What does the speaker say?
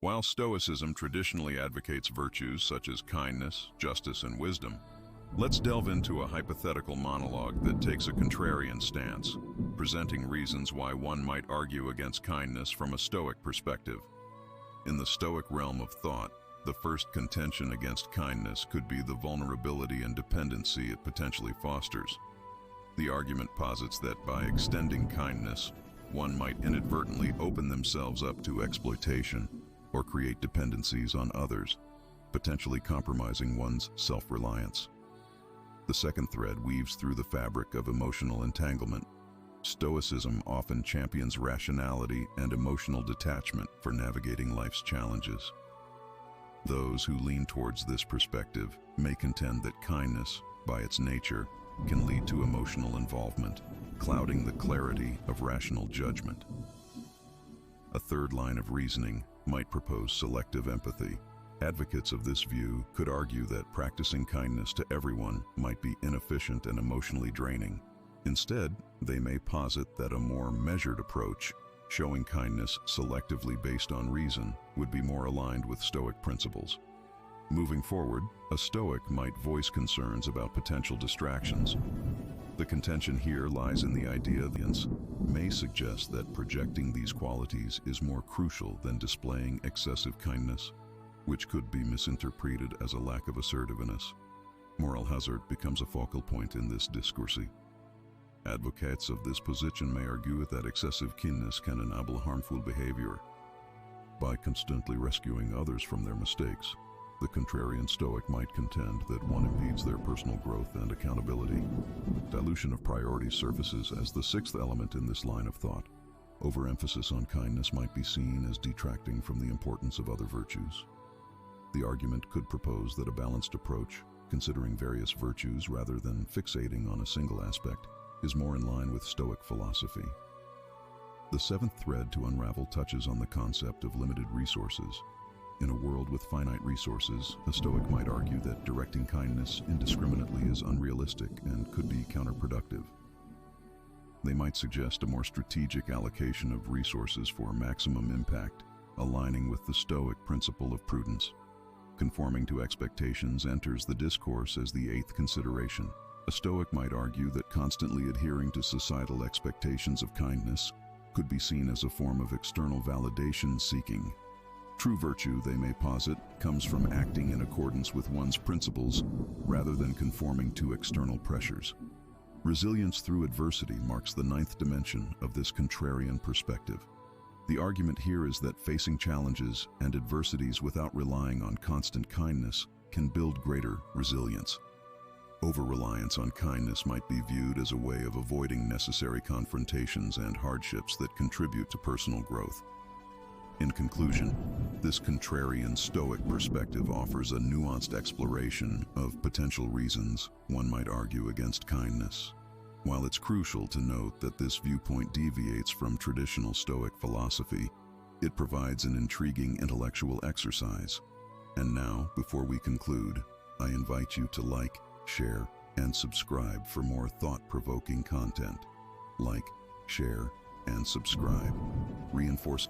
While Stoicism traditionally advocates virtues such as kindness, justice, and wisdom, let's delve into a hypothetical monologue that takes a contrarian stance, presenting reasons why one might argue against kindness from a Stoic perspective. In the Stoic realm of thought, the first contention against kindness could be the vulnerability and dependency it potentially fosters. The argument posits that by extending kindness, one might inadvertently open themselves up to exploitation or create dependencies on others, potentially compromising one's self-reliance. The second thread weaves through the fabric of emotional entanglement. Stoicism often champions rationality and emotional detachment for navigating life's challenges. Those who lean towards this perspective may contend that kindness, by its nature, can lead to emotional involvement, clouding the clarity of rational judgment. A third line of reasoning might propose selective empathy. Advocates of this view could argue that practicing kindness to everyone might be inefficient and emotionally draining. Instead, they may posit that a more measured approach, showing kindness selectively based on reason, would be more aligned with Stoic principles. Moving forward, a Stoic might voice concerns about potential distractions. The contention here lies in the idea that audience may suggest that projecting these qualities is more crucial than displaying excessive kindness, which could be misinterpreted as a lack of assertiveness. Moral hazard becomes a focal point in this discourse. Advocates of this position may argue that excessive kindness can enable harmful behavior. By constantly rescuing others from their mistakes, the contrarian Stoic might contend that one impedes their personal growth and accountability. Dilution of priorities surfaces as the sixth element in this line of thought. Overemphasis on kindness might be seen as detracting from the importance of other virtues. The argument could propose that a balanced approach, considering various virtues rather than fixating on a single aspect, is more in line with Stoic philosophy. The seventh thread to unravel touches on the concept of limited resources. In a world with finite resources, a Stoic might argue that directing kindness indiscriminately is unrealistic and could be counterproductive. They might suggest a more strategic allocation of resources for maximum impact, aligning with the Stoic principle of prudence. Conforming to expectations enters the discourse as the eighth consideration. A Stoic might argue that constantly adhering to societal expectations of kindness could be seen as a form of external validation seeking. True virtue, they may posit, comes from acting in accordance with one's principles rather than conforming to external pressures. Resilience through adversity marks the ninth dimension of this contrarian perspective. The argument here is that facing challenges and adversities without relying on constant kindness can build greater resilience. Over-reliance on kindness might be viewed as a way of avoiding necessary confrontations and hardships that contribute to personal growth. In conclusion, this contrarian Stoic perspective offers a nuanced exploration of potential reasons one might argue against kindness. While it's crucial to note that this viewpoint deviates from traditional Stoic philosophy, it provides an intriguing intellectual exercise. And now, before we conclude, I invite you to like, share, and subscribe for more thought-provoking content. Like, share, and subscribe. Reinforce